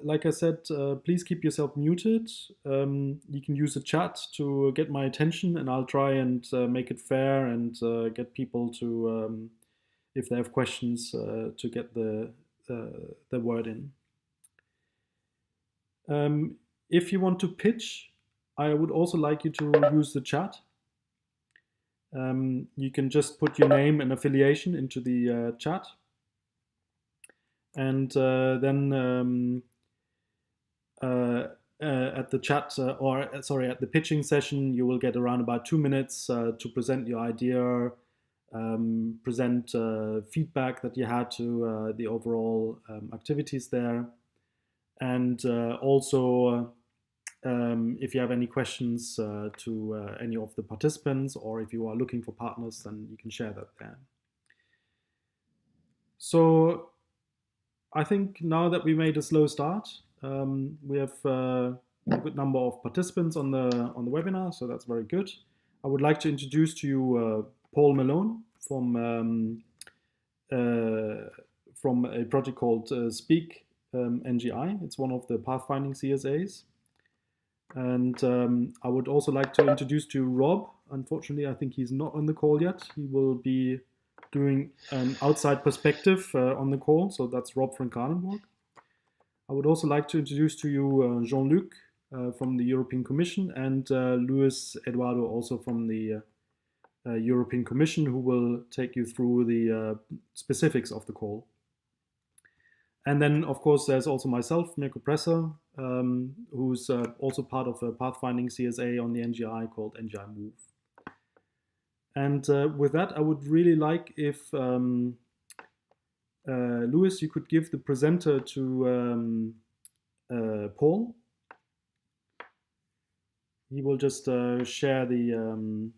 like I said, please keep yourself muted. You can use the chat to get my attention, and I'll try and make it fair and get people to, if they have questions, to get the word in. If you want to pitch, I would also like you to use the chat. You can just put your name and affiliation into the chat. And then at the chat, at the pitching session, you will get around about 2 minutes to present your idea, present feedback that you had to the overall activities there. And also, if you have any questions to any of the participants, or if you are looking for partners, then you can share that there. So I think now that we made a slow start, we have a good number of participants on the webinar, so that's very good. I would like to introduce to you Paul Malone from a project called Speak NGI. It's one of the pathfinding CSAs. And I would also like to introduce to you Rob. Unfortunately, I think he's not on the call yet. He will be doing an outside perspective on the call, so that's Rob from Kahlenburg. I would also like to introduce to you Jean-Luc from the European Commission, and Luis Eduardo, also from the European Commission, who will take you through the specifics of the call. And then, of course, there's also myself, Mirko Presser, who's also part of a pathfinding CSA on the NGI called NGI Move. And with that, I would really like if, Louis, you could give the presenter to Paul. He will just share the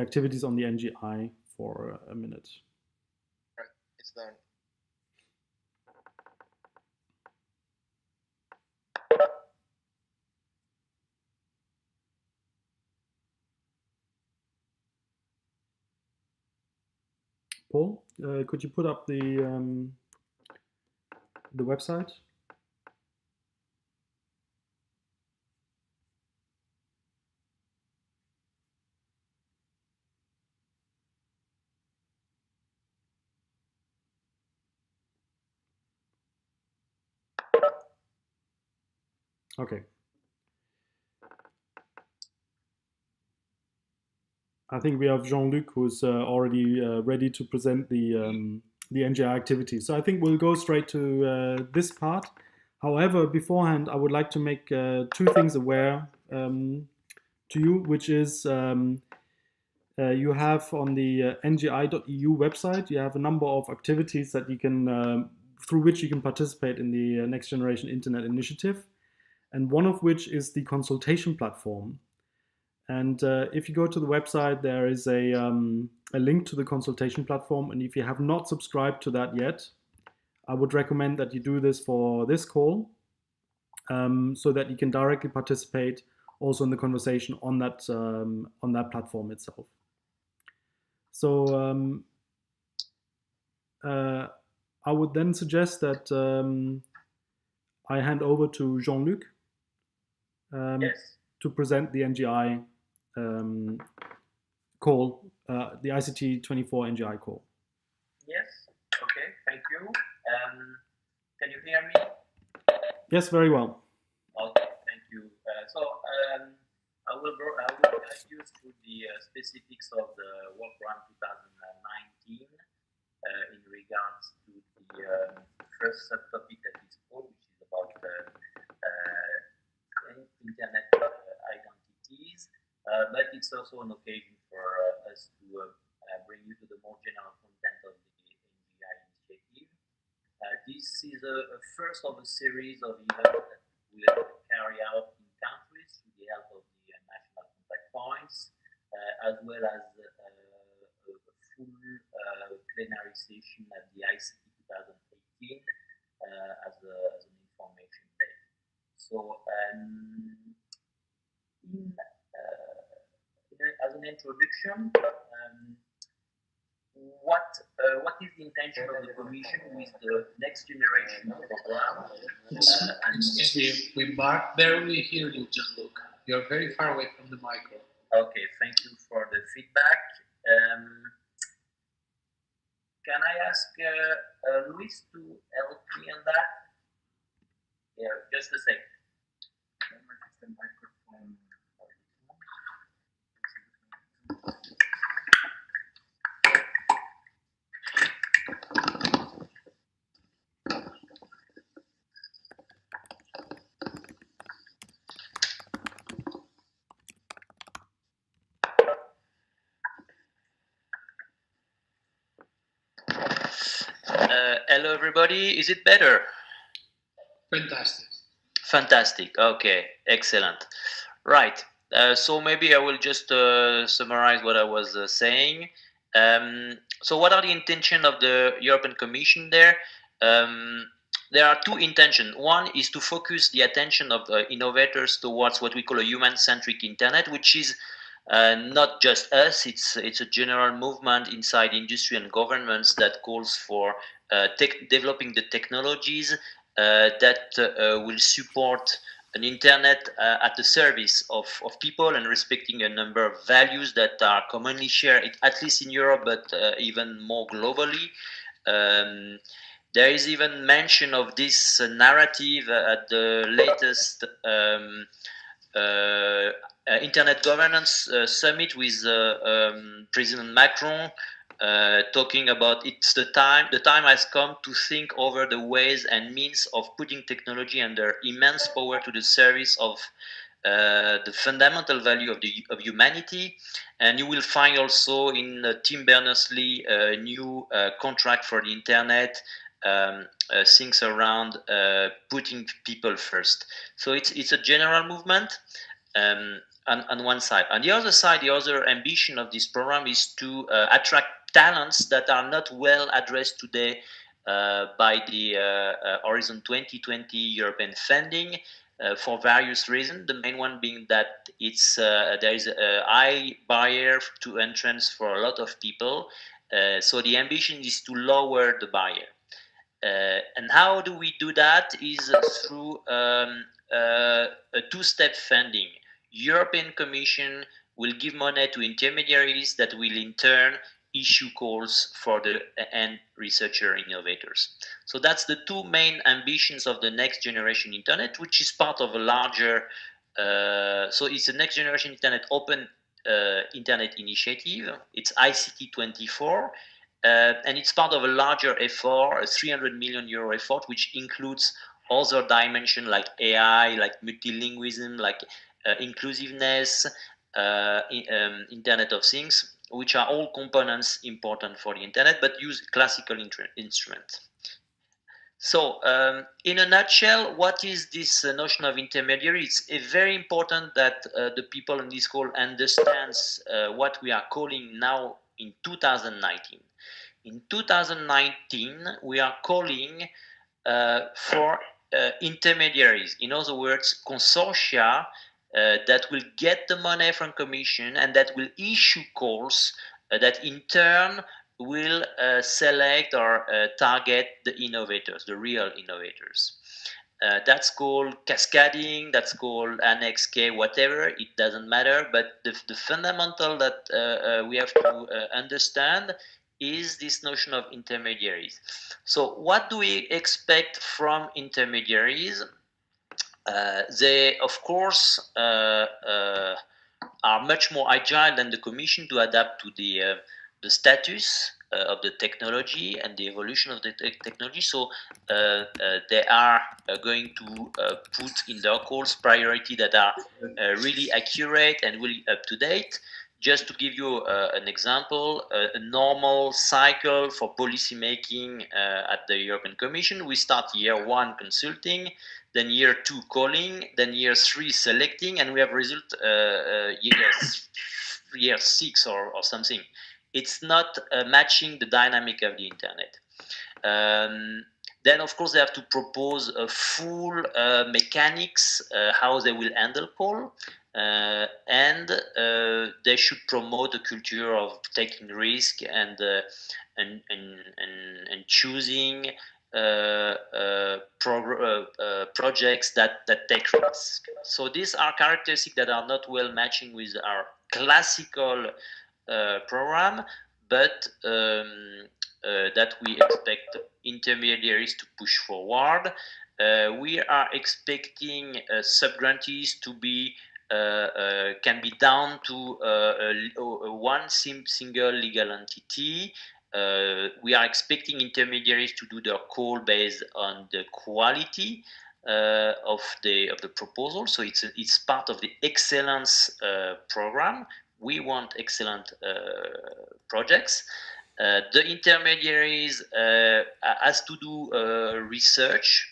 activities on the NGI for a minute. Right, it's done. Paul, could you put up the website? Okay. I think we have Jean-Luc, who's already ready to present the NGI activities. So I think we'll go straight to this part. However, beforehand, I would like to make 2 things aware to you, which is you have on the NGI.EU website, you have a number of activities that you can, through which you can participate in the Next Generation Internet Initiative. And one of which is the consultation platform. And if you go to the website, there is a link to the consultation platform. And if you have not subscribed to that yet, I would recommend that you do this for this call, so that you can directly participate also in the conversation on that platform itself. So I would then suggest that I hand over to Jean-Luc Yes. to present the NGI call, the ICT 24 NGI call. Yes. Okay. Thank you. Can you hear me? Yes, very well. Okay. Thank you. I will guide you through the specifics of the Work Round 2019 in regards to the first subtopic that is called, which is about internet identities. But it's also an occasion for us to bring you to the more general content of the NGI initiative. This is a first of a series of events that we will carry out in countries with the help of the national contact points, as well as a full plenary session at the ICT 2018 as an information day. So, as an introduction, what is the intention of the Commission with the next generation program? Excuse me, we barely hear you, Gianluc. You're very far away from the micro. Okay, thank you for the feedback. Can I ask Luis to help me on that? Yeah, just a second. The microphone. Hello, everybody. Is it better? Fantastic. Fantastic. Okay, excellent. Right. So maybe I will just summarize what I was saying. So what are the intentions of the European Commission there? There are two intentions. One is to focus the attention of innovators towards what we call a human-centric internet, which is not just us. It's a general movement inside industry and governments that calls for developing the technologies that will support an internet at the service of people and respecting a number of values that are commonly shared, at least in Europe, but even more globally. There is even mention of this narrative at the latest Internet Governance Summit with President Macron, talking about the time has come to think over the ways and means of putting technology and their immense power to the service of the fundamental value of humanity. And you will find also in Tim Berners-Lee a new contract for the internet, things around putting people first. So it's a general movement on one side. On the other side, the other ambition of this program is to attract talents that are not well addressed today by the Horizon 2020 European funding for various reasons. The main one being that there is a high barrier to entrance for a lot of people. So the ambition is to lower the barrier. And how do we do that? Is through a two-step funding. European Commission will give money to intermediaries that will in turn issue calls for the end researcher innovators. So that's the two main ambitions of the next generation internet, which is part of a larger, so it's a next generation internet open internet initiative. It's ICT 24. And it's part of a larger effort, a 300 million euro effort, which includes other dimensions like AI, like multilingualism, like inclusiveness, Internet of Things, which are all components important for the internet, but use classical instruments. So, in a nutshell, what is this notion of intermediary? It's very important that the people in this call understands what we are calling now in 2019. In 2019, we are calling for intermediaries, in other words, consortia that will get the money from Commission and that will issue calls that in turn will select or target the innovators, the real innovators. That's called cascading, that's called Annex K, whatever, it doesn't matter, but the fundamental that we have to understand is this notion of intermediaries. So what do we expect from intermediaries? They, of course, are much more agile than the Commission to adapt to the status of the technology and the evolution of the technology. So they are going to put in their calls priority that are really accurate and really up to date. Just to give you an example, a normal cycle for policy making at the European Commission, we start year 1 consulting, then year 2 calling, then year 3 selecting, and we have result year 6 or something. It's not matching the dynamic of the internet. Then, of course, they have to propose a full mechanics, how they will handle call. And they should promote a culture of taking risk and choosing projects that take risks. So these are characteristics that are not well matching with our classical program, but that we expect intermediaries to push forward. We are expecting subgrantees to be can be down to one single legal entity. We are expecting intermediaries to do their call based on the quality of the proposal. So it's part of the excellence program. We want excellent projects. The intermediaries has to do research.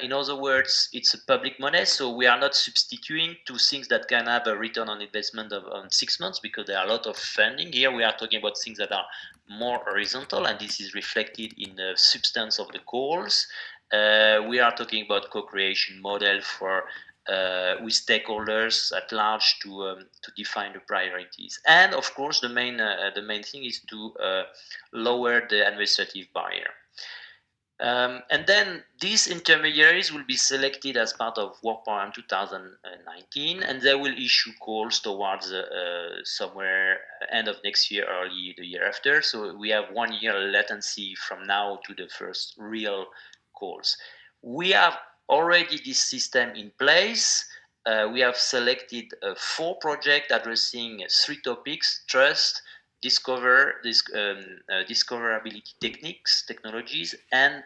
In other words, it's a public money, so we are not substituting to things that can have a return on investment of 6 months, because there are a lot of funding. Here we are talking about things that are more horizontal, and this is reflected in the substance of the calls. We are talking about co-creation model for with stakeholders at large to define the priorities. And of course, the main thing is to lower the administrative barrier. And then these intermediaries will be selected as part of Work Program 2019, and they will issue calls towards somewhere end of next year, early the year after. So we have 1 year latency from now to the first real calls. We have already this system in place. We have selected 4 projects addressing 3 topics: trust, discoverability technologies, and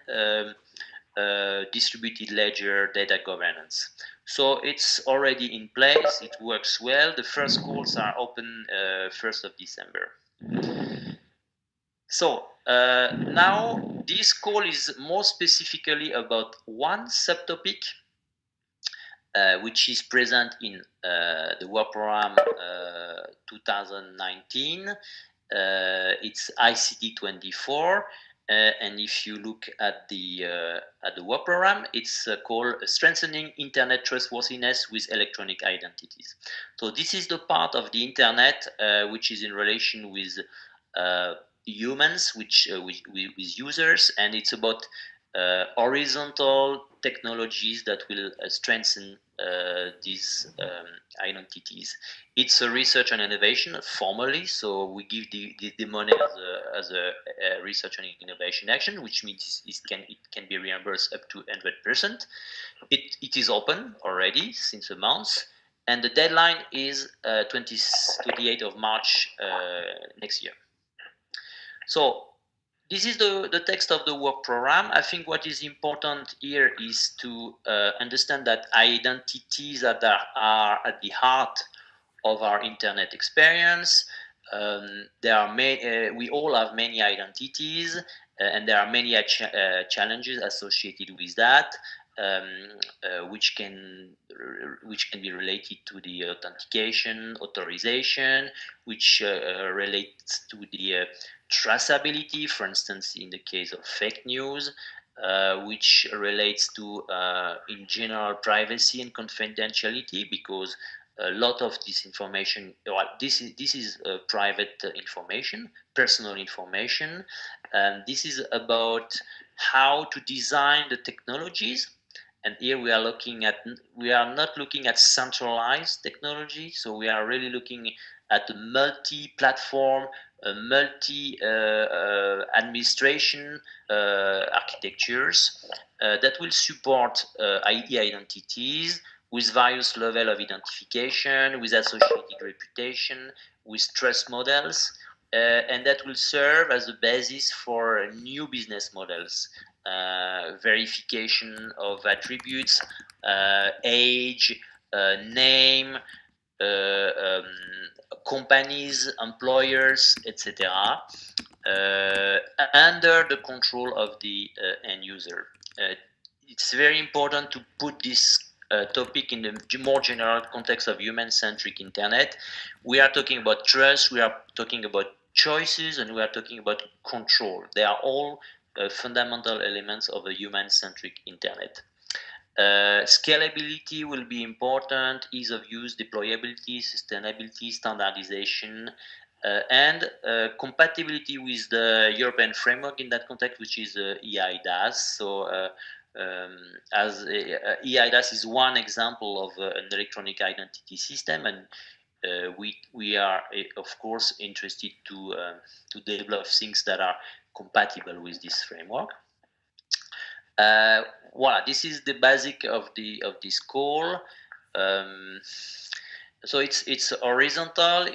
distributed ledger data governance. So it's already in place. It works well. The first calls are open 1st of December. So now this call is more specifically about one subtopic, which is present in the work program 2019. It's ICT 24, and if you look at the work program, it's called Strengthening Internet Trustworthiness with Electronic Identities. So this is the part of the internet which is in relation with humans, with users, and it's about horizontal technologies that will strengthen these identities. It's a research and innovation formally, so we give the money as a research and innovation action, which means it can be reimbursed up to 100%. It is open already since a month, and the deadline is 28th of March next year. So this is the text of the work program. I think what is important here is to understand that identities that are at the heart of our internet experience. We all have many identities, and there are many challenges associated with that, which can be related to the authentication, authorization, which relates to the traceability, for instance, in the case of fake news, which relates to, in general, privacy and confidentiality, because a lot of this information, this is private information, personal information, and this is about how to design the technologies. And here we are not looking at centralized technology, so we are really looking at the multi-platform, multi-administration architectures that will support ID identities with various levels of identification, with associated reputation, with trust models, and that will serve as a basis for new business models. Verification of attributes, age, name, companies, employers, etc., under the control of the end user. It's very important to put this topic in the more general context of human-centric internet. We are talking about trust, we are talking about choices, and we are talking about control. They are all fundamental elements of a human-centric internet. Scalability will be important, ease of use, deployability, sustainability, standardization, and compatibility with the European framework in that context, which is EIDAS. So as EIDAS is one example of an electronic identity system, and we are of course interested to develop things that are compatible with this framework. Voilà, this is the basic of this call. So it's horizontal.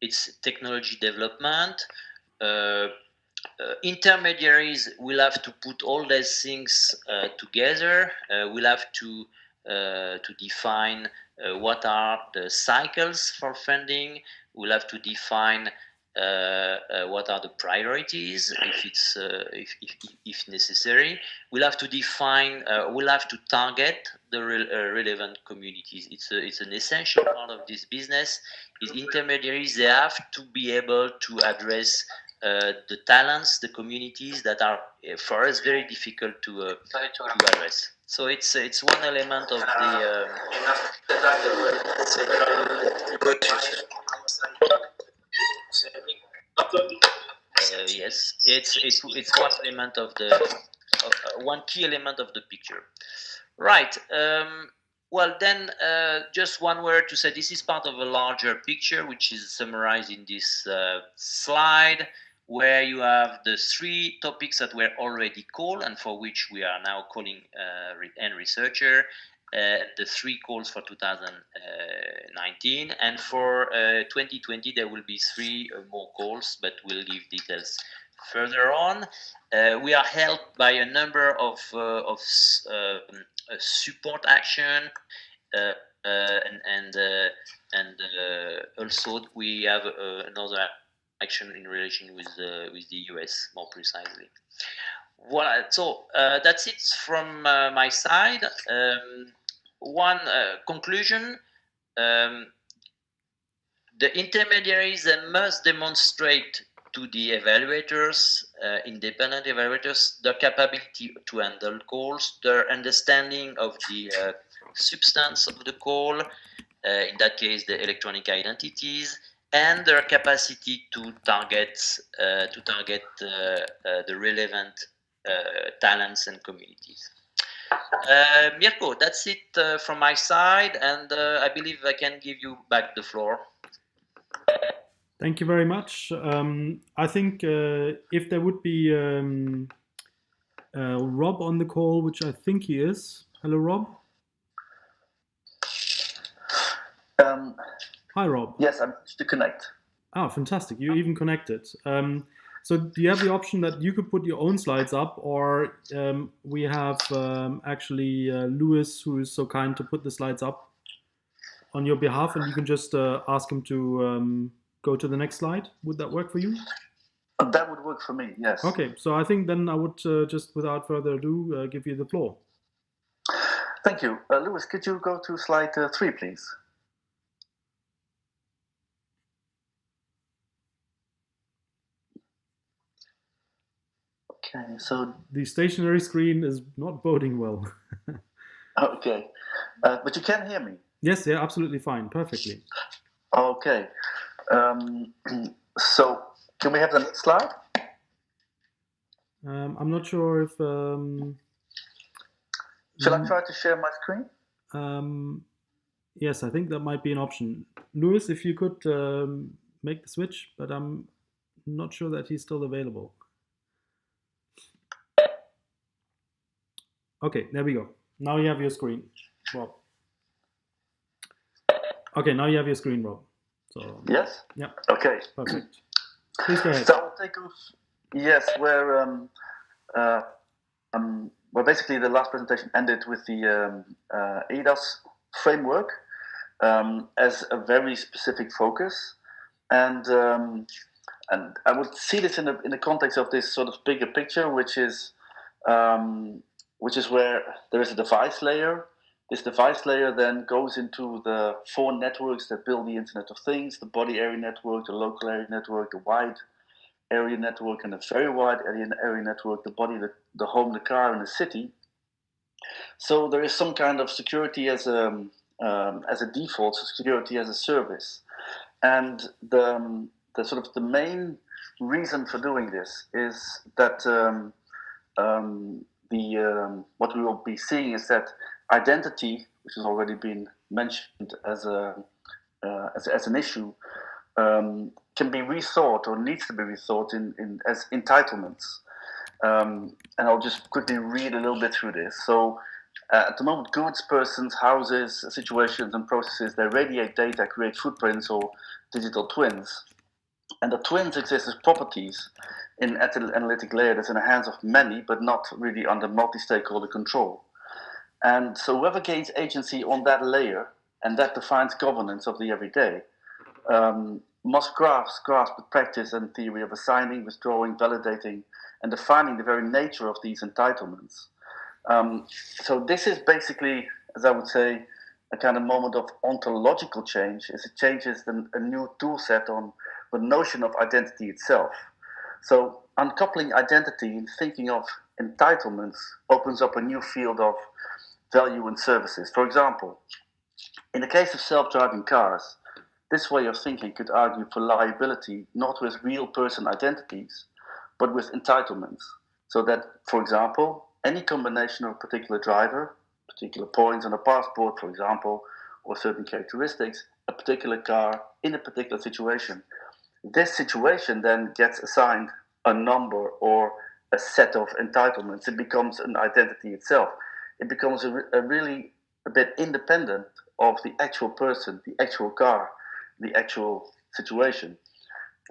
It's technology development. Intermediaries will have to put all these things together. We'll have to define what are the cycles for funding. We'll have to define what are the priorities if it's if necessary. We'll have to define. We'll have to target the relevant communities. It's an essential part of this business. Is intermediaries, they have to be able to address the talents, the communities that are for us very difficult to address. So it's one element of the. Yes, it's one element of the one key element of the picture, right? Well, then, just one word to say this is part of a larger picture, which is summarized in this slide, where you have the three topics that were already called and for which we are now calling and researcher. The three calls for 2019, and for 2020 there will be three more calls, but we'll give details further on. We are helped by a number of support action, and also we have another action in relation with the US, more precisely. Well, so that's it from my side. One conclusion: the intermediaries, they must demonstrate to the evaluators, independent evaluators, their capability to handle calls, their understanding of the substance of the call, in that case the electronic identities, and their capacity to target the relevant talents and communities. Mirko, that's it from my side, and I believe I can give you back the floor. Thank you very much. I think if there would be Rob on the call, which I think he is. Hello, Rob. Hi, Rob. Yes, I'm to connect. Ah, fantastic. You even connected. So do you have the option that you could put your own slides up, or we have actually Lewis, who is so kind to put the slides up on your behalf, and you can just ask him to go to the next slide. Would that work for you? That would work for me, yes. Okay, so I think then I would just, without further ado, give you the floor. Thank you. Lewis, could you go to slide 3, please? Okay, so the stationary screen is not boding well. Okay, but you can hear me? Yes, yeah, absolutely fine, perfectly. Okay, so can we have the next slide? I'm not sure if... Shall I try to share my screen? Yes, I think that might be an option. Lewis, if you could make the switch, but I'm not sure that he's still available. Okay, there we go. Now you have your screen, Rob. Okay, now you have your screen, Rob. So yes. Yeah. Okay. Perfect. Please go ahead. So I'll take off. Yes, where basically the last presentation ended with the Ethos Framework as a very specific focus, and I would see this in the context of this sort of bigger picture, which is where there is a device layer. This device layer then goes into the 4 networks that build the Internet of Things: the body area network, the local area network, the wide area network and a very wide area network, the body, the home, the car, and the city. So there is some kind of security as a default, so security as a service. And the sort of the main reason for doing this is that what we will be seeing is that identity, which has already been mentioned as an issue, can be rethought or needs to be rethought as entitlements. And I'll just quickly read a little bit through this. So at the moment, goods, persons, houses, situations, and processes, they radiate data, create footprints or digital twins. And the twins exist as properties in an analytic layer that's in the hands of many, but not really under multi-stakeholder control. And so whoever gains agency on that layer, and that defines governance of the everyday, must grasp the practice and theory of assigning, withdrawing, validating, and defining the very nature of these entitlements. So this is basically, as I would say, a kind of moment of ontological change, as it changes a new tool set on the notion of identity itself. So uncoupling identity and thinking of entitlements opens up a new field of value and services. For example, in the case of self-driving cars, this way of thinking could argue for liability not with real person identities, but with entitlements. So that, for example, any combination of a particular driver, particular points on a passport, for example, or certain characteristics, a particular car in a particular situation, this situation then gets assigned a number or a set of entitlements. It becomes an identity itself. It becomes really a bit independent of the actual person, the actual car, the actual situation.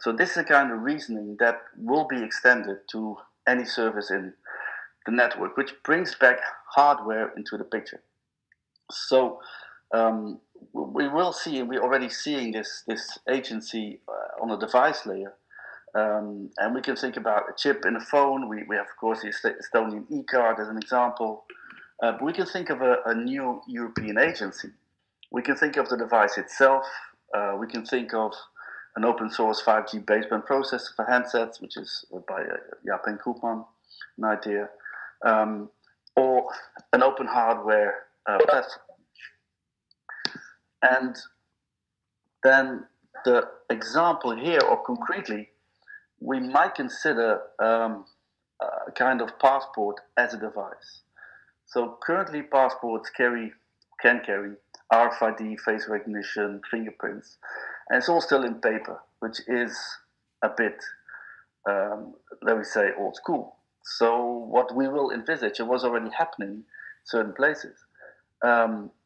So this is a kind of reasoning that will be extended to any service in the network, which brings back hardware into the picture. So we will see, and we're already seeing this agency on a device layer. And we can think about a chip in a phone. We have, of course, the Estonian e-card as an example. But we can think of a new European agency. We can think of the device itself. We can think of an open source 5G baseband processor for handsets, which is by Jaap Koopman, an idea, or an open hardware platform. And then the example here, or concretely, we might consider a kind of passport as a device. So currently passports can carry RFID, face recognition, fingerprints, and it's all still in paper, which is a bit, let me say, old school. So what we will envisage, and was already happening in certain places,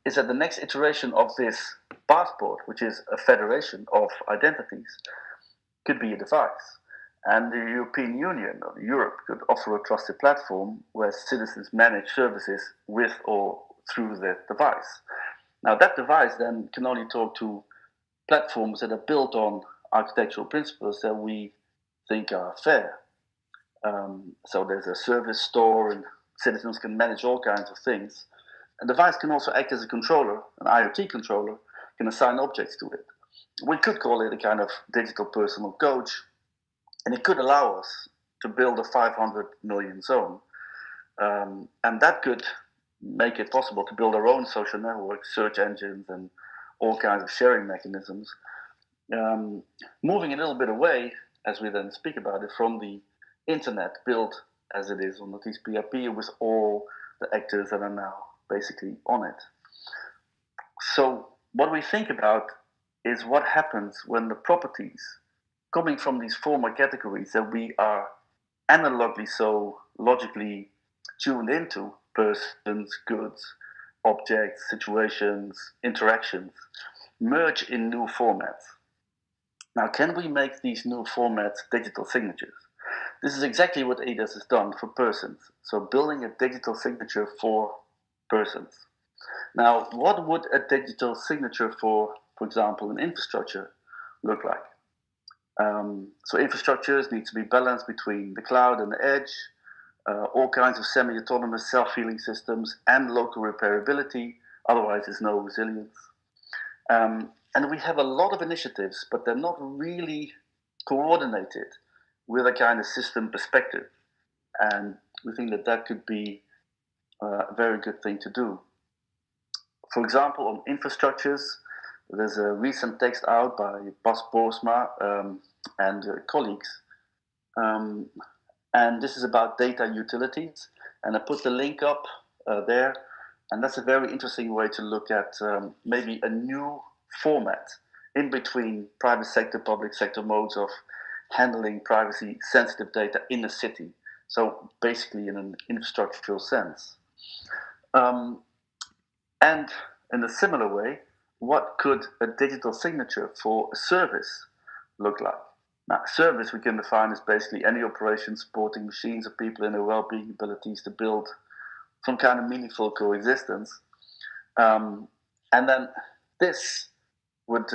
is that the next iteration of this passport, which is a federation of identities, could be a device. And the European Union, or Europe, could offer a trusted platform where citizens manage services with or through the device. Now that device then can only talk to platforms that are built on architectural principles that we think are fair. So there's a service store and citizens can manage all kinds of things. A device can also act as a controller, an IoT controller, can assign objects to it. We could call it a kind of digital personal coach, and it could allow us to build a 500 million zone. And that could make it possible to build our own social networks, search engines, and all kinds of sharing mechanisms. Moving a little bit away, as we then speak about it, from the internet built as it is on the TCP/IP with all the actors that are now basically on it. So what we think about is what happens when the properties coming from these former categories that we are analogically so logically tuned into, persons, goods, objects, situations, interactions, merge in new formats. Now, can we make these new formats digital signatures? This is exactly what Ethos has done for persons. So building a digital signature for persons. Now, what would a digital signature for example, an infrastructure look like? So infrastructures need to be balanced between the cloud and the edge, all kinds of semi-autonomous self-healing systems and local repairability, otherwise there's no resilience. And we have a lot of initiatives, but they're not really coordinated with a kind of system perspective. And we think that that could be a very good thing to do. For example, on infrastructures, there's a recent text out by Bas Boersma and colleagues. And this is about data utilities. And I put the link up there. And that's a very interesting way to look at maybe a new format in between private sector, public sector modes of handling privacy sensitive data in a city. So basically in an infrastructural sense. And in a similar way, what could a digital signature for a service look like? Now, service we can define as basically any operation supporting machines or people in their well-being abilities to build some kind of meaningful coexistence. And then this would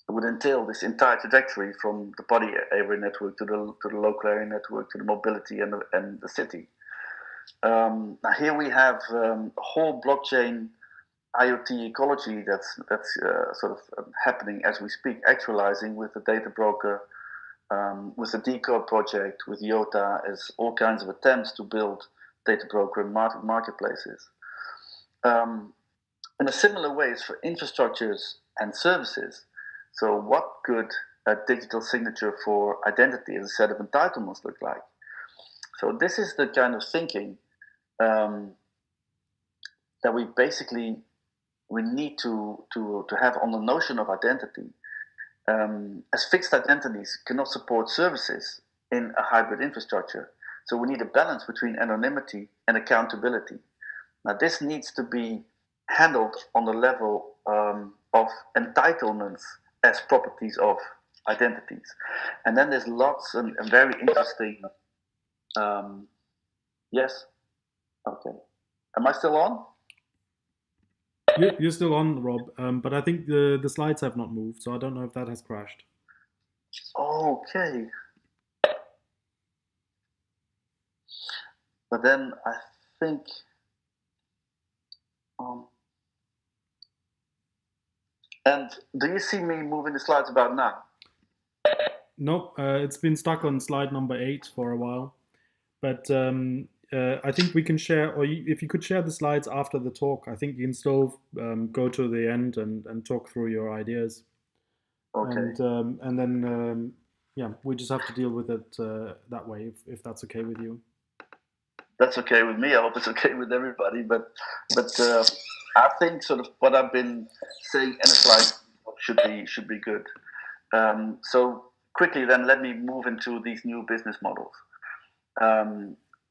entail this entire trajectory from the body area network to the local area network to the mobility and the city. Now here we have a whole blockchain IoT ecology that's sort of happening as we speak, actualizing with the data broker, with the Decode project, with IOTA, as all kinds of attempts to build data broker and marketplaces. In a similar way as for infrastructures and services. So what could a digital signature for identity as a set of entitlements look like? So this is the kind of thinking that we need to have on the notion of identity. As fixed identities cannot support services in a hybrid infrastructure. So we need a balance between anonymity and accountability. Now this needs to be handled on the level of entitlements as properties of identities. And then there's lots and very interesting, yes, okay. Am I still on? You're still on, Rob, but I think the slides have not moved, so I don't know if that has crashed. Okay. But then I think and do you see me moving the slides about now? No, it's been stuck on slide number 8 for a while, but I think we can share, or if you could share the slides after the talk, I think you can still go to the end and talk through your ideas. Okay. And then yeah, we just have to deal with it that way, if that's okay with you. That's okay with me. I hope it's okay with everybody. But I think sort of what I've been saying in a slide should be good. So quickly then, let me move into these new business models.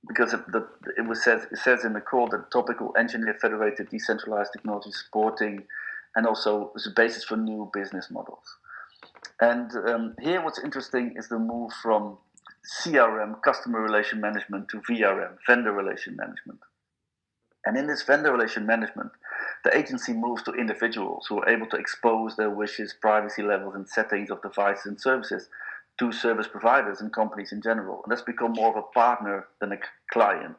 Because it says in the call that topical engineer federated decentralized technology supporting and also is a basis for new business models. And here what's interesting is the move from CRM, customer relation management, to VRM, vendor relation management. And in this vendor relation management, the agency moves to individuals who are able to expose their wishes, privacy levels, and settings of devices and services to service providers and companies in general. And that's become more of a partner than a client.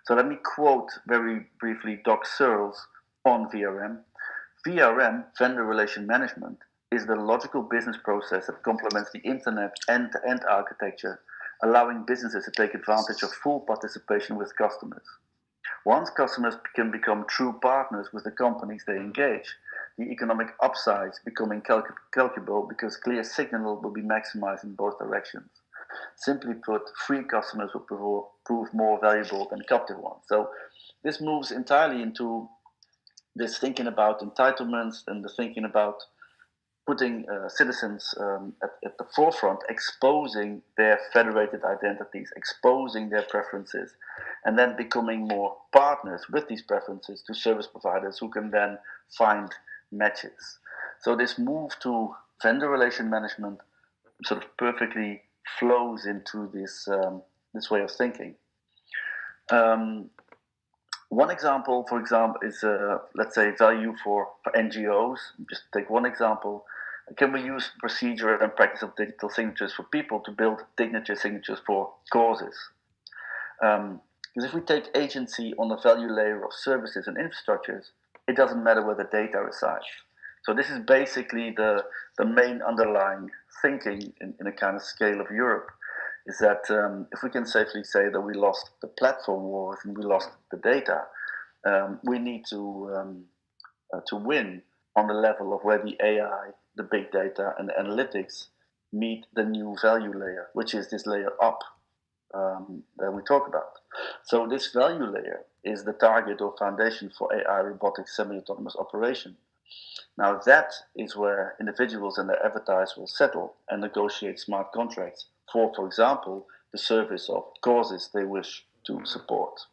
So let me quote very briefly Doc Searles on VRM. VRM, vendor relation management, is the logical business process that complements the internet end-to-end architecture, allowing businesses to take advantage of full participation with customers. Once customers can become true partners with the companies they engage, the economic upsides becoming calculable because clear signal will be maximized in both directions. Simply put, free customers will prove more valuable than captive ones. So this moves entirely into this thinking about entitlements and the thinking about putting citizens at the forefront, exposing their federated identities, exposing their preferences, and then becoming more partners with these preferences to service providers who can then find matches. So this move to vendor relation management sort of perfectly flows into this this way of thinking. One example, for example, is let's say value for NGOs. Just take one example. Can we use procedure and practice of digital signatures for people to build dignity signatures for causes? Because if we take agency on the value layer of services and infrastructures, it doesn't matter where the data resides. So this is basically the main underlying thinking in a kind of scale of Europe. is that if we can safely say that we lost the platform wars and we lost the data, we need to win on the level of where the AI, the big data, and the analytics meet the new value layer, which is this layer up that we talk about. So this value layer is the target or foundation for AI, robotics, semi-autonomous operation. Now that is where individuals and their avatars will settle and negotiate smart contracts for example, the service of causes they wish to support.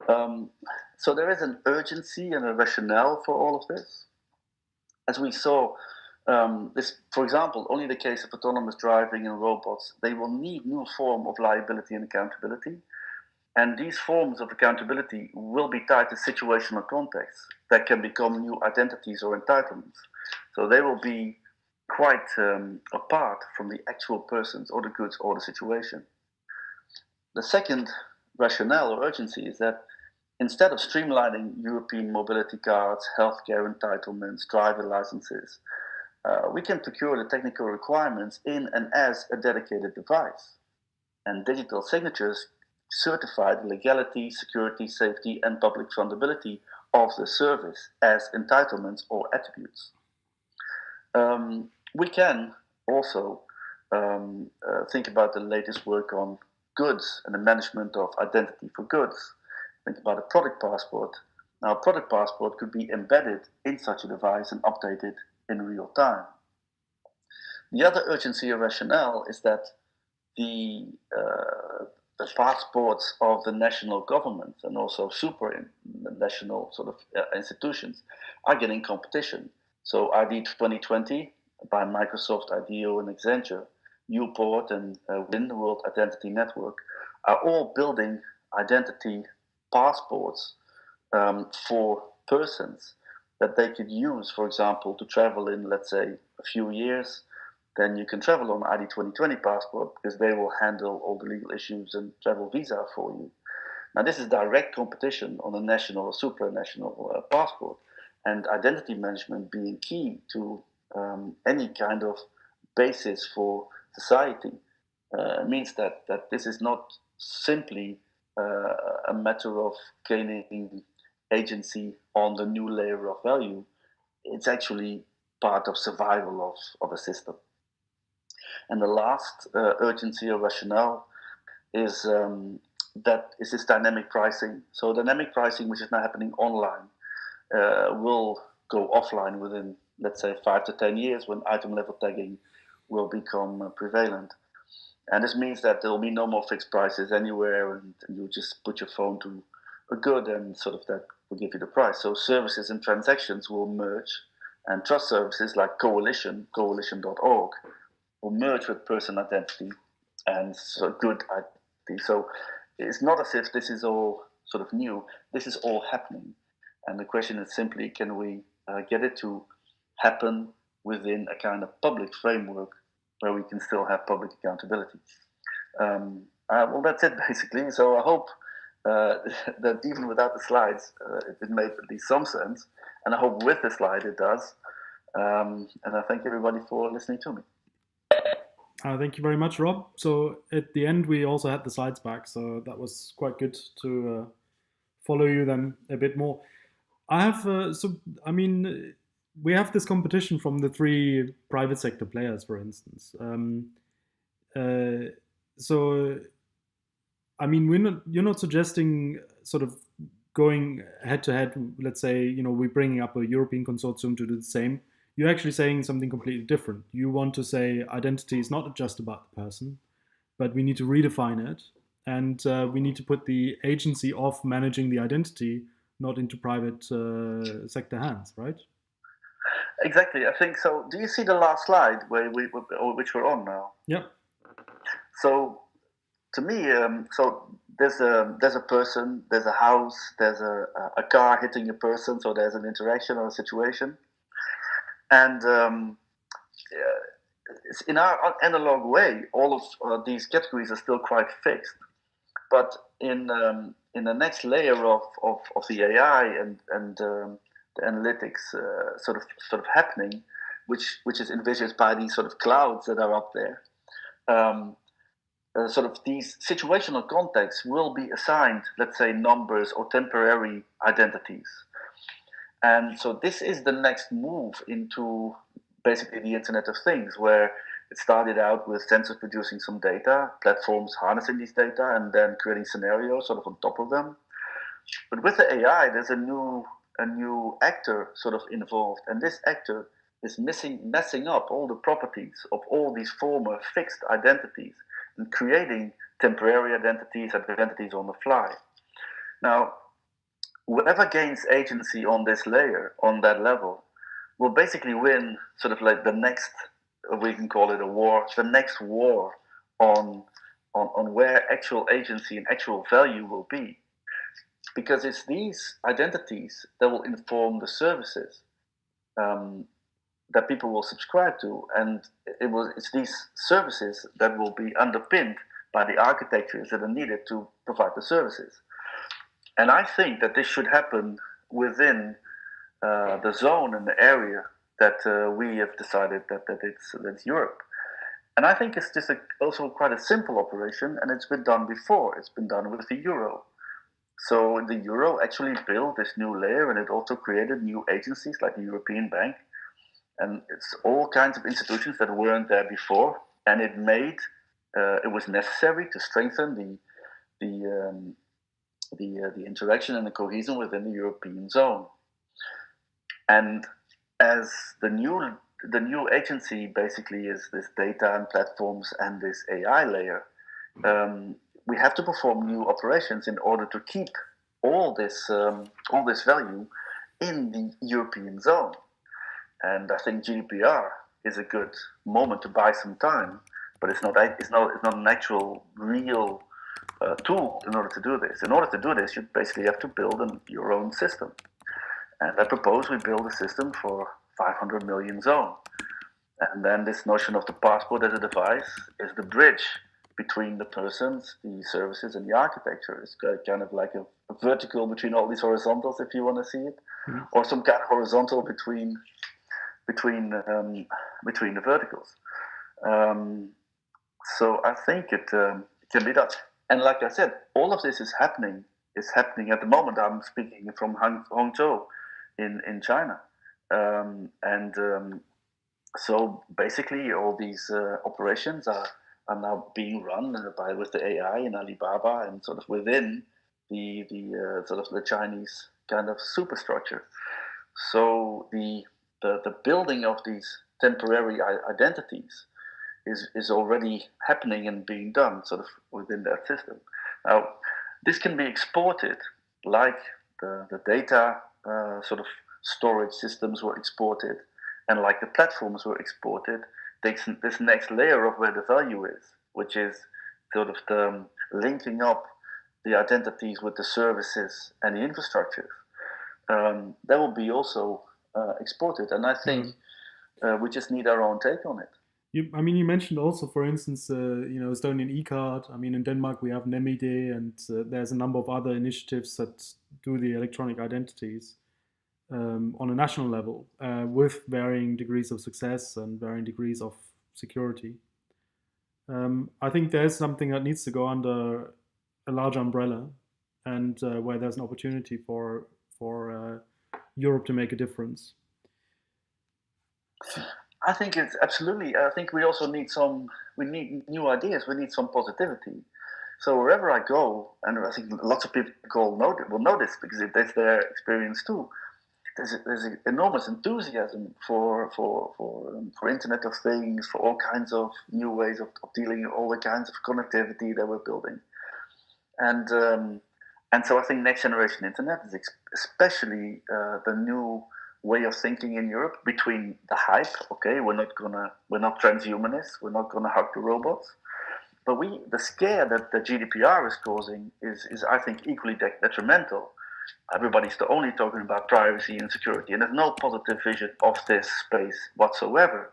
So there is an urgency and a rationale for all of this. As we saw, this, for example, only the case of autonomous driving and robots, they will need new form of liability and accountability. And these forms of accountability will be tied to situational contexts that can become new identities or entitlements. So they will be quite apart from the actual persons or the goods or the situation. The second rationale or urgency is that instead of streamlining European mobility cards, healthcare entitlements, driver licenses, we can procure the technical requirements in and as a dedicated device. And digital signatures certify the legality, security, safety, and public fundability of the service as entitlements or attributes. We can also think about the latest work on goods and the management of identity for goods. Think about a product passport. Now, a product passport could be embedded in such a device and updated in real time. The other urgency or rationale is that the passports of the national governments and also supranational sort of institutions are getting competition. So ID 2020 by Microsoft, IDEO, and Accenture, Newport, and WIN, the World Identity Network, are all building identity passports for persons that they could use, for example, to travel in, let's say, a few years. Then you can travel on ID 2020 passport because they will handle all the legal issues and travel visa for you. Now, this is direct competition on a national or supranational passport, and identity management being key to any kind of basis for society means that this is not simply a matter of gaining agency on the new layer of value. It's actually part of survival of a system. And the last urgency or rationale is this dynamic pricing. So dynamic pricing, which is now happening online, will go offline within, let's say, 5 to 10 years when item level tagging will become prevalent. And this means that there will be no more fixed prices anywhere, and you just put your phone to a good and sort of that will give you the price. So services and transactions will merge, and trust services like coalition.org, will merge with person identity and so good identity. So it's not as if this is all sort of new. This is all happening. And the question is simply, can we get it to happen within a kind of public framework where we can still have public accountability? Well, that's it basically. So I hope that even without the slides, it made at least some sense. And I hope with the slide it does. And I thank everybody for listening to me. Thank you very much, Rob. So at the end, we also had the slides back, so that was quite good to follow you then a bit more. I have, we have this competition from the 3 private sector players, for instance. You're not suggesting sort of going head to head. Let's say, we're bringing up a European consortium to do the same. You're actually saying something completely different. You want to say identity is not just about the person, but we need to redefine it, and we need to put the agency of managing the identity not into private sector hands, right? Exactly, I think so. Do you see the last slide which we're on now? Yeah. So to me, so there's a person, there's a house, there's a car hitting a person, so there's an interaction or a situation. And in our analog way, all of these categories are still quite fixed. But in the next layer of the AI and the analytics sort of happening, which is envisaged by these sort of clouds that are up there, sort of these situational contexts will be assigned, let's say, numbers or temporary identities. And so this is the next move into basically the Internet of Things, where it started out with sensors producing some data, platforms harnessing these data, and then creating scenarios sort of on top of them. But with the AI, there's a new actor sort of involved, and this actor is messing up all the properties of all these former fixed identities and creating temporary identities on the fly. Now, whoever gains agency on this layer, on that level, will basically win sort of like the next, we can call it a war, the next war on where actual agency and actual value will be. Because it's these identities that will inform the services that people will subscribe to, and it's these services that will be underpinned by the architectures that are needed to provide the services. And I think that this should happen within the zone and the area that we have decided that it's Europe. And I think it's just also quite a simple operation, and it's been done before. It's been done with the euro. So the euro actually built this new layer, and it also created new agencies like the European Bank. And it's all kinds of institutions that weren't there before. And it was necessary to strengthen the interaction and the cohesion within the European zone. And as the new agency basically is this data and platforms and this AI layer, we have to perform new operations in order to keep all this value in the European zone. And I think GDPR is a good moment to buy some time, but it's not an actual real tool in order to do this. In order to do this, you basically have to build your own system. And I propose we build a system for 500 million zone. And then this notion of the passport as a device is the bridge between the persons, the services, and the architecture. It's kind of like a vertical between all these horizontals, if you want to see it, or some kind of horizontal between the verticals. So I think it can be done. And like I said, all of this is happening at the moment. I'm speaking from Hangzhou in China. So basically all these operations are now being run with the AI and Alibaba and sort of within the sort of the Chinese kind of superstructure. So the building of these temporary identities is already happening and being done sort of within that system. Now, this can be exported like the data sort of storage systems were exported, and like the platforms were exported. This next layer of where the value is, which is sort of the linking up the identities with the services and the infrastructure, that will be also exported. And I think we just need our own take on it. You mentioned also, for instance, Estonian e-card. I mean, in Denmark we have NemID, and there's a number of other initiatives that do the electronic identities on a national level with varying degrees of success and varying degrees of security. I think there's something that needs to go under a large umbrella, and where there's an opportunity for Europe to make a difference. I think it's absolutely. I think we also need need new ideas. We need some positivity. So wherever I go, and I think lots of people will notice because it's their experience too. There's an enormous enthusiasm for Internet of Things, for all kinds of new ways of dealing with all the kinds of connectivity that we're building, and so I think next generation Internet is especially the new way of thinking in Europe. Between the hype, okay, we're not transhumanists, we're not gonna hug the robots, but the scare that the GDPR is causing is I think equally detrimental. Everybody's only talking about privacy and security, and there's no positive vision of this space whatsoever.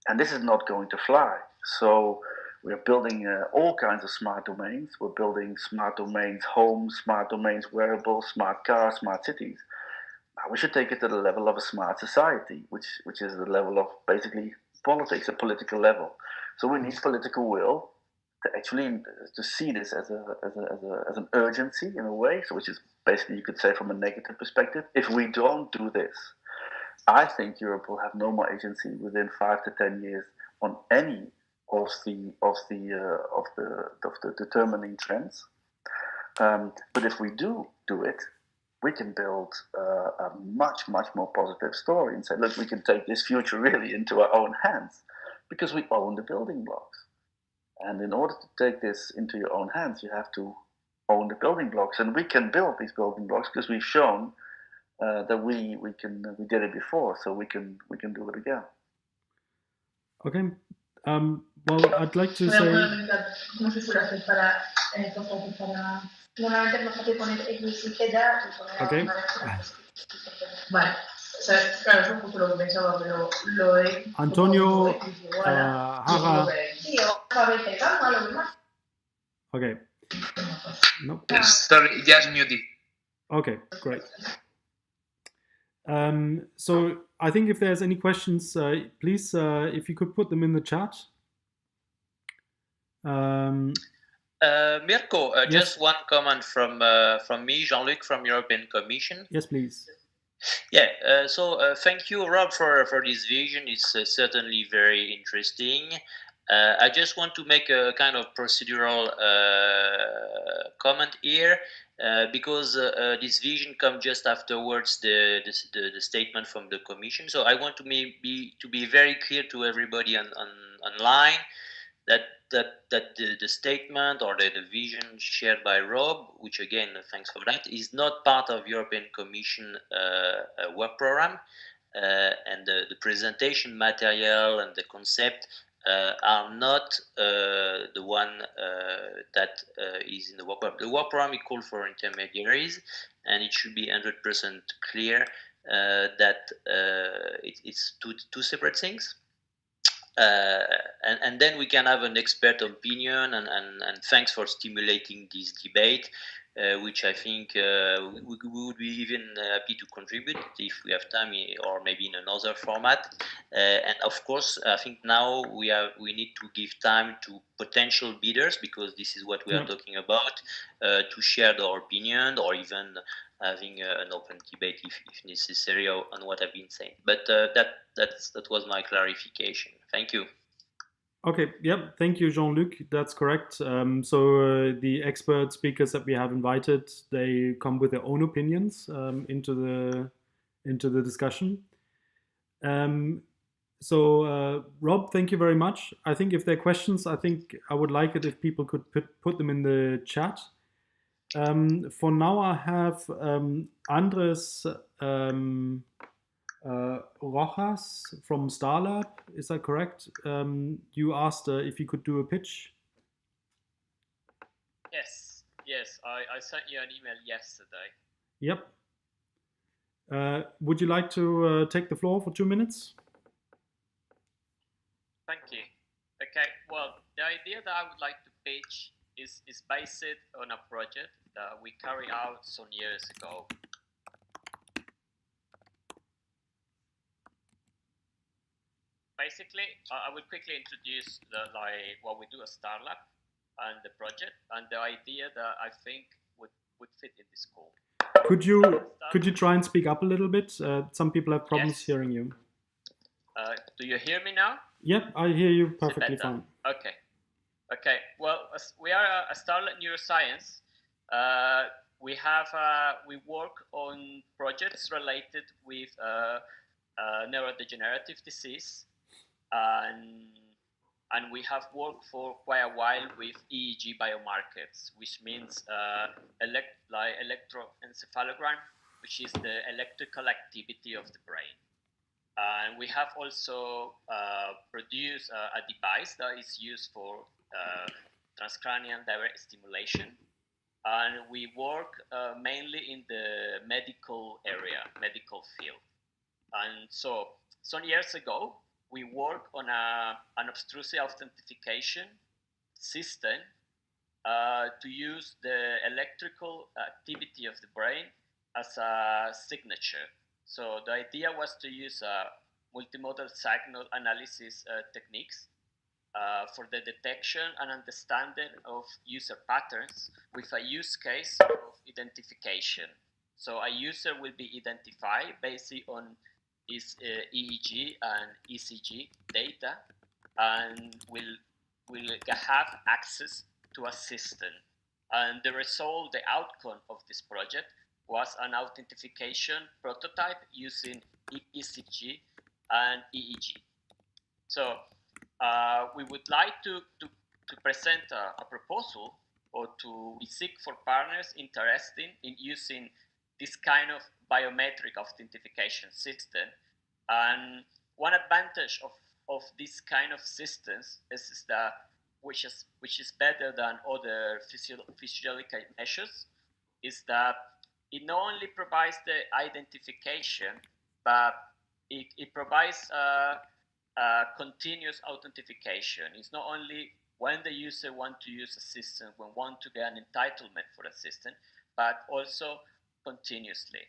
And this is not going to fly. So we're building all kinds of smart domains. We're building smart domains, homes, smart domains, wearables, smart cars, smart cities. Now we should take it to the level of a smart society, which is the level of basically politics, a political level. So we need political will actually to see this as an urgency in a way, so which is basically, you could say, from a negative perspective. If we don't do this, I think Europe will have no more agency within 5 to 10 years on any of the determining trends. But if we do it, we can build a much more positive story and say, look, we can take this future really into our own hands because we own the building blocks. And in order to take this into your own hands, you have to own the building blocks, and we can build these building blocks because we've shown that we did it before, so we can do it again. Okay. Well, I'd like to say. Okay. Vale. O sea, claro, es un poco lo que pensaba, pero lo he... Antonio Jara. Okay. No. Sorry, just muted. Okay, great. So I think if there's any questions, please, if you could put them in the chat. Mirko, yes. Just one comment from me, Jean-Luc from European Commission. Yes, please. Yeah, so thank you, Rob, for this vision. It's certainly very interesting. I just want to make a kind of procedural comment here, because this vision comes just afterwards the statement from the Commission. So I want to be very clear to everybody online that the statement or the vision shared by Rob, which again, thanks for that, is not part of European Commission work program, and the presentation material and the concept are not the one that is in the work program. The work program is called for intermediaries, and it should be 100% clear that it's two separate things. And then we can have an expert opinion, and thanks for stimulating this debate, which I think we would be even happy to contribute if we have time, or maybe in another format. And of course, I think now we need to give time to potential bidders, because this is what we are talking about, to share their opinion, or even having an open debate if necessary on what I've been saying. But that was my clarification. Thank you. Okay, yep, thank you, Jean-Luc. That's correct. So the expert speakers that we have invited, they come with their own opinions into the discussion. So Rob, thank you very much. I think if there are questions, I think I would like it if people could put them in the chat. For now, I have Andres Rojas from Starlab. Is that correct? You asked if you could do a pitch. Yes. I sent you an email yesterday. Yep. Would you like to take the floor for 2 minutes? Thank you. Okay. Well, the idea that I would like to pitch is based on a project that we carried out some years ago. Basically, I will quickly introduce what we do at Starlab and the project, and the idea that I think would fit in this call. Could you try and speak up a little bit? Some people have problems hearing you. Do you hear me now? Yep, I hear you perfectly fine. Okay. Well, we are a Starlab Neuroscience. We work on projects related with neurodegenerative disease, and we have worked for quite a while with EEG biomarkers, which means electroencephalogram, which is the electrical activity of the brain. And we have also produced a device that is used for transcranial direct stimulation. And we work mainly in the medical area, medical field. And so some years ago, we worked on an obtrusive authentication system to use the electrical activity of the brain as a signature. So the idea was to use multimodal signal analysis techniques for the detection and understanding of user patterns with a use case of identification. So a user will be identified based on his EEG and ECG data, and will have access to a system. And the result, the outcome of this project was an authentication prototype using ECG and EEG. So we would like to present a proposal, or to seek for partners interested in using this kind of biometric authentication system. And one advantage of this kind of systems is that which is better than other physiological measures, is that it not only provides the identification, but it provides continuous authentication. It's not only when the user wants to use a system, when want to get an entitlement for a system, but also continuously.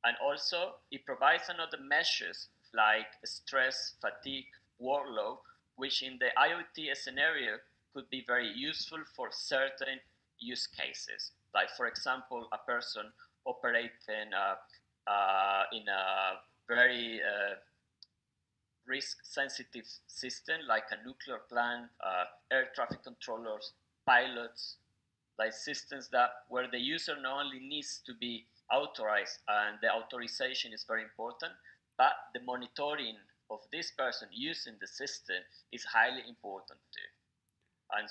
And also it provides another measures like stress, fatigue, workload, which in the IoT scenario could be very useful for certain use cases. Like, for example, a person operating in a very risk-sensitive system, like a nuclear plant, air traffic controllers, pilots, like systems where the user not only needs to be authorized, and the authorization is very important, but the monitoring of this person using the system is highly important too. And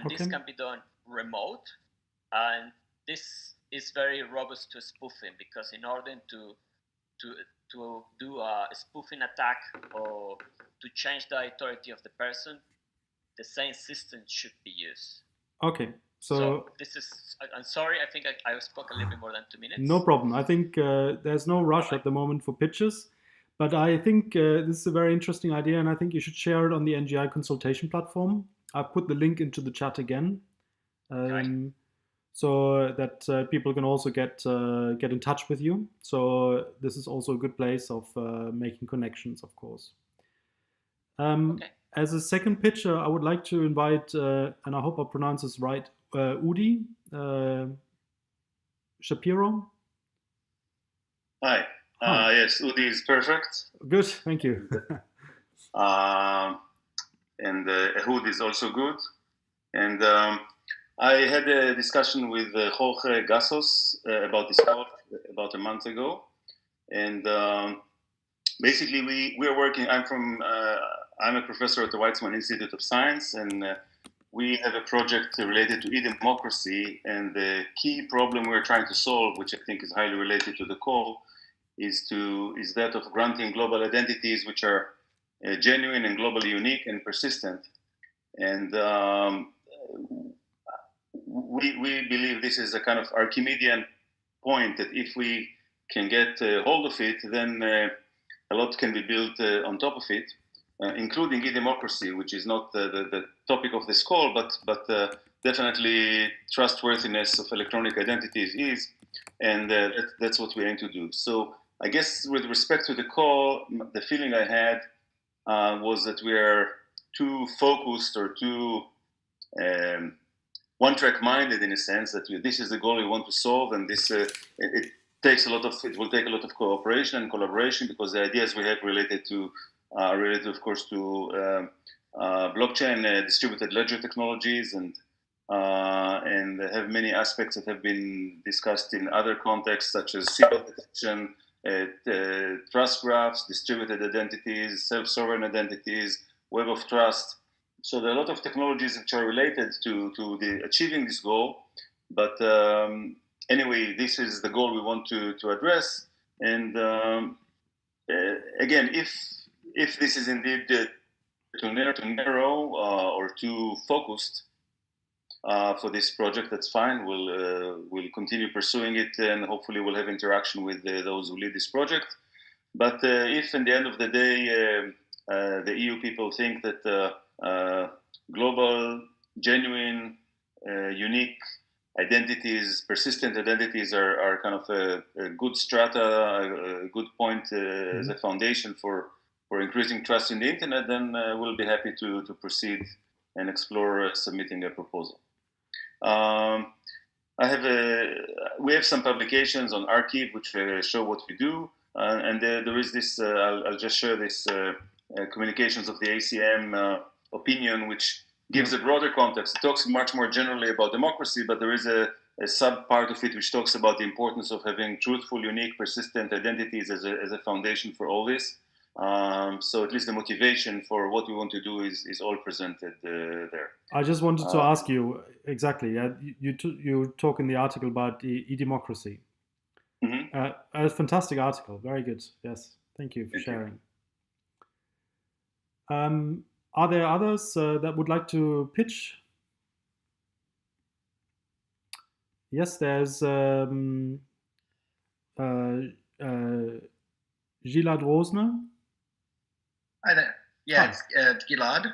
this can be done remote, and this is very robust to spoofing, because in order to do a spoofing attack or to change the authority of the person, the same system should be used. Okay, so this is, I'm sorry, I think I spoke a little bit more than 2 minutes. No problem. I think there's no rush at the moment for pitches, but I think this is a very interesting idea, and I think you should share it on the NGI consultation platform. I've put the link into the chat again, so that people can also get in touch with you. So this is also a good place of making connections, of course. As a second pitcher, I would like to invite, and I hope I pronounce this right, Judy Shapiro. Hi. Yes, Judy is perfect. Good, thank you. And Ehud is also good. And I had a discussion with Jorge Gassos about this talk about a month ago. And basically, we are working. I'm a professor at the Weizmann Institute of Science, and we have a project related to e-democracy. And the key problem we're trying to solve, which I think is highly related to the call, is that of granting global identities which are genuine and globally unique and persistent. And we believe this is a kind of Archimedean point, that if we can get hold of it, then a lot can be built on top of it, including e-democracy, which is not the topic of this call, but definitely trustworthiness of electronic identities is, and that's what we aim to do. So I guess with respect to the call, the feeling I had was that we are too focused or too one-track minded, in a sense, that this is the goal we want to solve, and this it will take a lot of cooperation and collaboration, because the ideas we have related, of course, to blockchain, distributed ledger technologies, and have many aspects that have been discussed in other contexts, such as serial detection, trust graphs, distributed identities, self-sovereign identities, web of trust. So there are a lot of technologies which are related to achieving this goal. But anyway, this is the goal we want to address. And again, if this is indeed too narrow or too focused for this project, that's fine. We'll continue pursuing it, and hopefully we'll have interaction with those who lead this project. But if in the end of the day the EU people think that global, genuine, unique identities, persistent identities are kind of a good strata, a good point as a foundation for increasing trust in the internet, then we'll be happy to proceed and explore submitting a proposal. We have some publications on Archive which show what we do, and there is this. I'll just share this communications of the ACM opinion, which gives a broader context. It talks much more generally about democracy, but there is a sub part of it which talks about the importance of having truthful, unique, persistent identities as a foundation for all this. So at least the motivation for what we want to do is all presented there. I just wanted to ask you exactly. You talk in the article about e-democracy. Mm-hmm. A fantastic article. Very good. Yes. Thank you for sharing. Are there others that would like to pitch? Yes, there's Gilad Rosner. Hi there. Yeah, it's Gilad.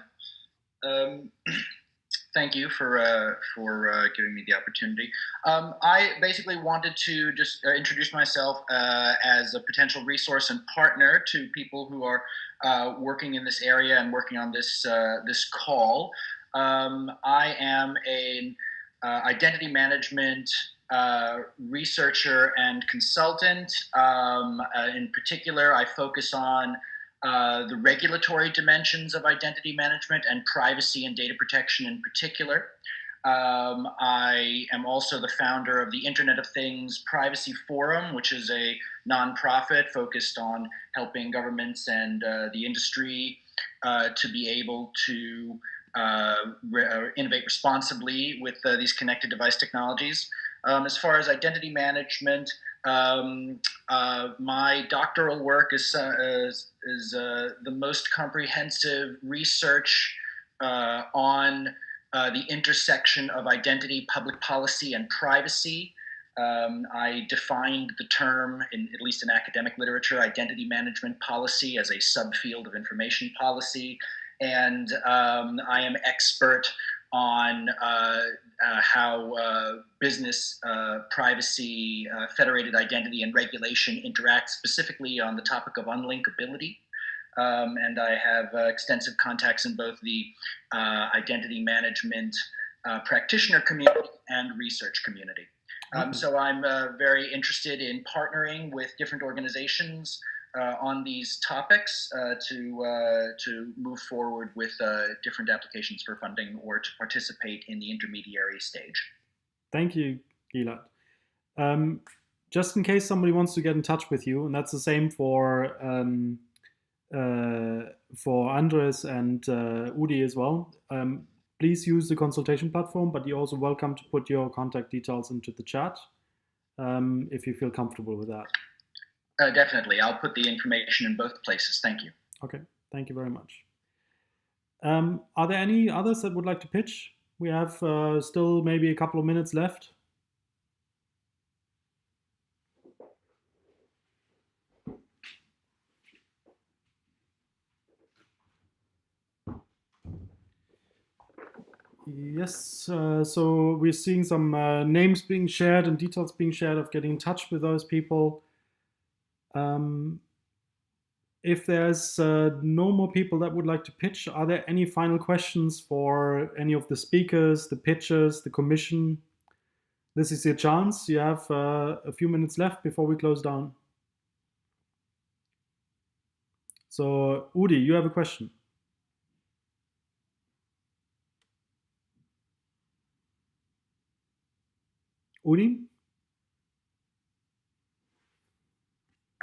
Thank you for giving me the opportunity. I basically wanted to just introduce myself as a potential resource and partner to people who are working in this area and working on this this call. I am an identity management researcher and consultant. In particular, I focus on the regulatory dimensions of identity management and privacy and data protection in particular. I am also the founder of the Internet of Things Privacy Forum, which is a nonprofit focused on helping governments and the industry to be able to innovate responsibly with these connected device technologies. As far as identity management, my doctoral work is the most comprehensive research on the intersection of identity, public policy, and privacy. I defined the term, at least in academic literature, identity management policy as a subfield of information policy. And I am expert on how business, privacy, federated identity, and regulation interact specifically on the topic of unlinkability. And I have extensive contacts in both the identity management practitioner community and research community. So I'm very interested in partnering with different organizations on these topics to move forward with different applications for funding or to participate in the intermediary stage. Thank you, Gilad. Just in case somebody wants to get in touch with you, and that's the same for Andres and Udi as well, please use the consultation platform, but you're also welcome to put your contact details into the chat if you feel comfortable with that. Definitely. I'll put the information in both places. Thank you. Okay. Thank you very much. Are there any others that would like to pitch? We have still maybe a couple of minutes left. Yes, so we're seeing some names being shared and details being shared of getting in touch with those people. If there's no more people that would like to pitch, are there any final questions for any of the speakers, the pitchers, the commission? This is your chance. You have a few minutes left before we close down. So, Udi, you have a question. Udi?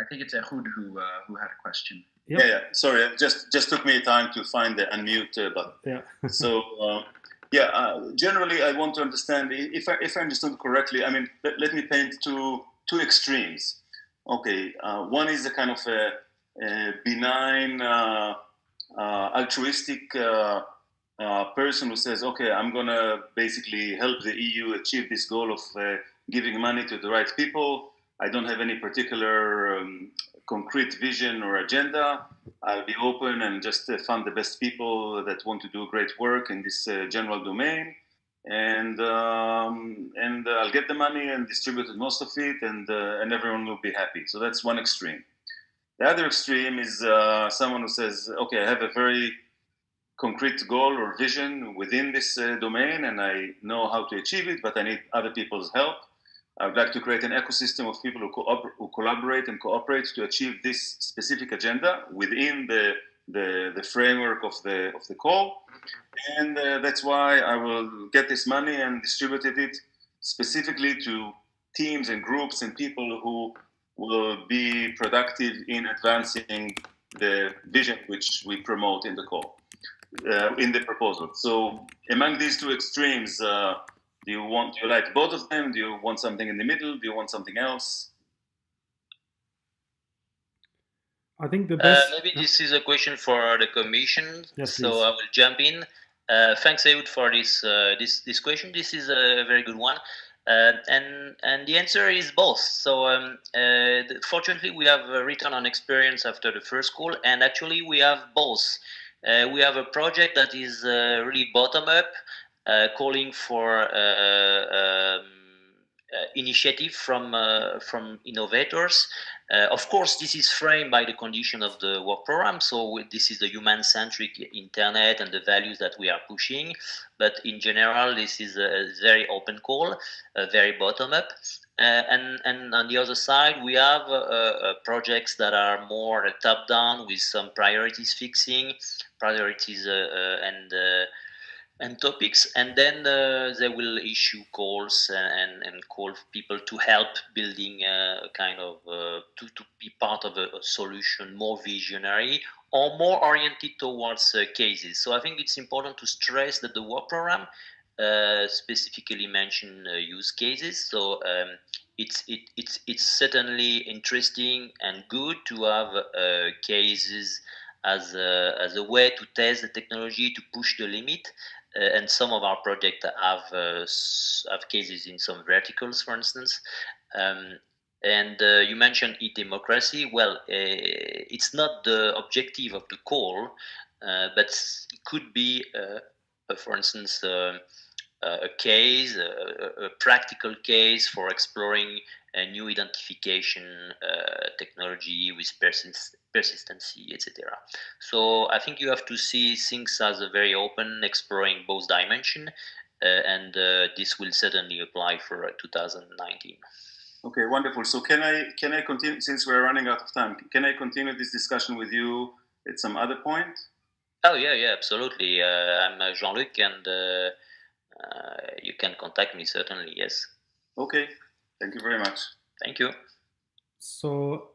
I think it's Ehud who had a question. Yep. Yeah. Sorry, it just took me time to find the unmute button. Yeah. So, generally, I want to understand if I understood correctly. I mean, let me paint two extremes. Okay, one is a kind of a benign, altruistic person who says, okay, I'm gonna basically help the EU achieve this goal of giving money to the right people. I don't have any particular concrete vision or agenda. I'll be open and just fund the best people that want to do great work in this general domain, and I'll get the money and distribute most of it, and everyone will be happy. So that's one extreme. The other extreme is someone who says, okay, I have a very concrete goal or vision within this domain, and I know how to achieve it, but I need other people's help. I would like to create an ecosystem of people who collaborate and cooperate to achieve this specific agenda within the framework of the call. And that's why I will get this money and distributed it specifically to teams and groups and people who will be productive in advancing the vision which we promote in the call, in the proposal. So among these two extremes, do you like both of them? Do you want something in the middle? Do you want something else? I think the best. Maybe this is a question for the Commission. Yes, so please. I will jump in. Thanks, Ehud, for this question. This is a very good one. And the answer is both. So fortunately, we have a return on experience after the first call, and actually we have both. We have a project that is really bottom up, calling for initiative from innovators. Of course, this is framed by the condition of the work program. So this is the human-centric internet and the values that we are pushing. But in general, this is a very open call, very bottom-up. And on the other side, we have projects that are more top-down with some priorities fixing, priorities and topics, and then they will issue calls and call people to help building kind of to be part of a solution, more visionary or more oriented towards cases. So I think it's important to stress that the work program specifically mention use cases. So it's certainly interesting and good to have cases as a way to test the technology, to push the limit. And some of our projects have cases in some verticals, for instance. And you mentioned e-democracy. Well, it's not the objective of the call, but it could be, for instance, a case, a practical case for exploring a new identification technology with persistency, etc. So I think you have to see things as a very open, exploring both dimensions, and this will certainly apply for 2019. Okay, wonderful. So can I continue, since we're running out of time, can I continue this discussion with you at some other point? Oh, yeah, absolutely. I'm Jean-Luc, and you can contact me, certainly, yes. Okay, thank you very much. Thank you. So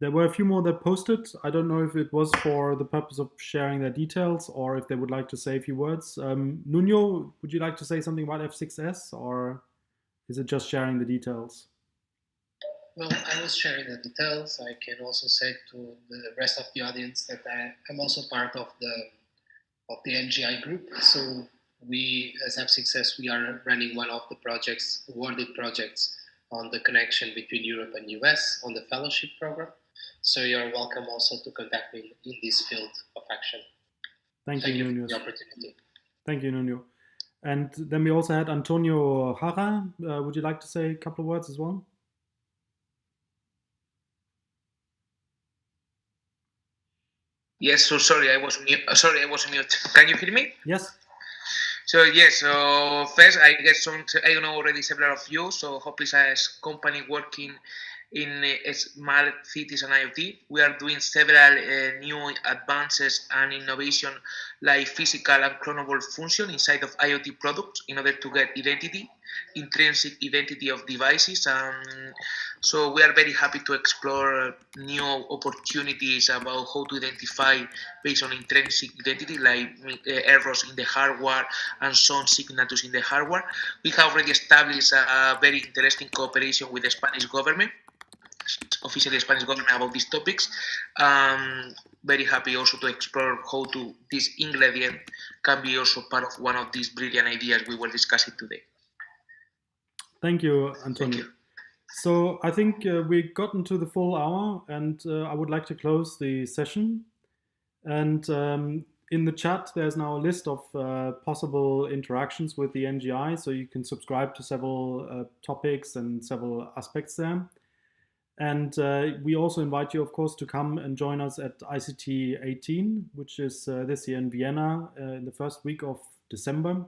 there were a few more that posted. I don't know if it was for the purpose of sharing their details or if they would like to say a few words. Nuno, would you like to say something about F6S, or is it just sharing the details? Well, I was sharing the details. I can also say to the rest of the audience that I'm also part of the NGI group. So we, as F6S, we are running one of the projects, awarded projects, on the connection between Europe and US on the fellowship program. So you're welcome also to contact me in this field of action. Thank you, Nuno. For the opportunity. Thank you, Nuno. And then we also had Antonio Jara. Would you like to say a couple of words as well? Yes, so sorry, I was mute. Can you hear me? Yes. So yes, so first I get I know already several of you, so hopefully as company working in smart cities and IoT, we are doing several new advances and innovation like physical and clonable function inside of IoT products in order to get intrinsic identity of devices. So we are very happy to explore new opportunities about how to identify based on intrinsic identity, like errors in the hardware and some signatures in the hardware. We have already established a very interesting cooperation with the Spanish government, officially Spanish government, about these topics. Very happy also to explore how this ingredient can be also part of one of these brilliant ideas we were discussing today. Thank you, Antonio. Thank you. So I think we've gotten to the full hour, and I would like to close the session. And in the chat, there's now a list of possible interactions with the NGI, so you can subscribe to several topics and several aspects there. And we also invite you, of course, to come and join us at ICT 18, which is this year in Vienna in the first week of December,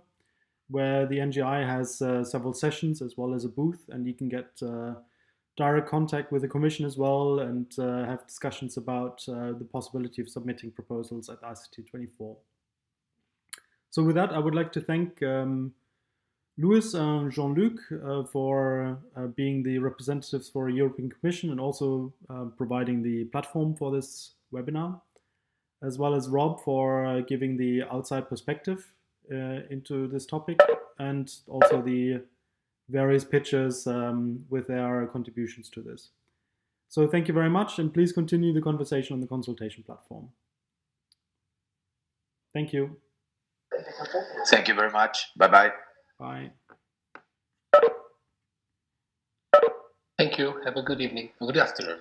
where the NGI has several sessions as well as a booth, and you can get direct contact with the Commission as well and have discussions about the possibility of submitting proposals at ICT 24. So with that, I would like to thank Louis and Jean-Luc for being the representatives for European Commission and also providing the platform for this webinar, as well as Rob for giving the outside perspective into this topic, and also the various pitchers with their contributions to this. So thank you very much, and please continue the conversation on the consultation platform. Thank you. Thank you very much. Bye-bye. Bye. Thank you. Have a good evening. Good afternoon.